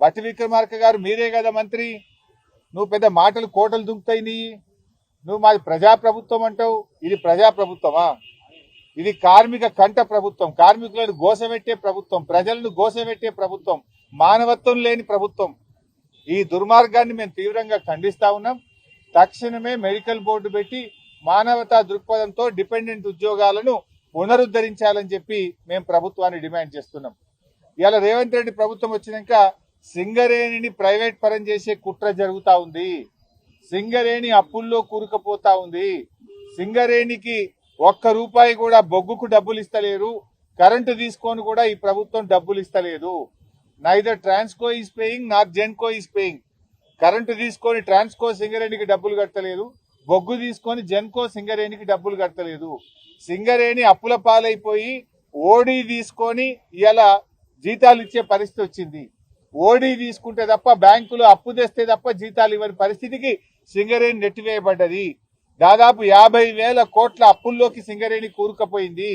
బట్టి విక్రమార్క గారు మీరే కదా మంత్రి. నువ్వు పెద్ద మాటలు కోటలు దుంకుతాయి నీ. నువ్వు మాది ప్రజాప్రభుత్వం అంటావు. ఇది ప్రజాప్రభుత్వమా? ఇది కార్మిక కంట ప్రభుత్వం, కార్మికులను గోసపెట్టే ప్రభుత్వం, ప్రజలను గోసపెట్టే ప్రభుత్వం, మానవత్వం లేని ప్రభుత్వం. ఈ దుర్మార్గాన్ని మేము తీవ్రంగా ఖండిస్తా ఉన్నాం. తక్షణమే మెడికల్ బోర్డు పెట్టి మానవతా దృక్పథంతో డిపెండెంట్ ఉద్యోగాలను పునరుద్ధరించాలని చెప్పి మేము ప్రభుత్వాన్ని డిమాండ్ చేస్తున్నాం. ఇవాళ రేవంత్ రెడ్డి ప్రభుత్వం వచ్చినాక సింగరేణిని ప్రైవేట్ పరం చేసే కుట్ర జరుగుతా ఉంది. సింగరేణి అప్పుల్లో కూరుకుపోతా ఉంది. సింగరేణికి ₹1 కూడా బొగ్గుకు డబ్బులు ఇస్తలేరు. కరెంటు తీసుకొని కూడా ఈ ప్రభుత్వం డబ్బులు ఇస్తలేదు. Neither Transco is paying not Genco is paying. Current తీసుకొని ట్రాన్స్కో సింగరేణికి డబ్బులు కట్టలేదు, బొగ్గు తీసుకొని జెన్కో సింగరేణికి డబ్బులు కట్టలేదు. సింగరేణి అప్పుల పాలైపోయి ఓడీ తీసుకొని ఇలా జీతాలు ఇచ్చే పరిస్థితి వచ్చింది. ఓడీ తీసుకుంటే తప్ప బ్యాంకులు అప్పు తెస్తే తప్ప జీతాలు ఇవ్వని పరిస్థితికి సింగరేణి నెట్టివేయబడ్డది. దాదాపు 50,000 కోట్ల అప్పుల్లోకి సింగరేణి కూరుకుపోయింది.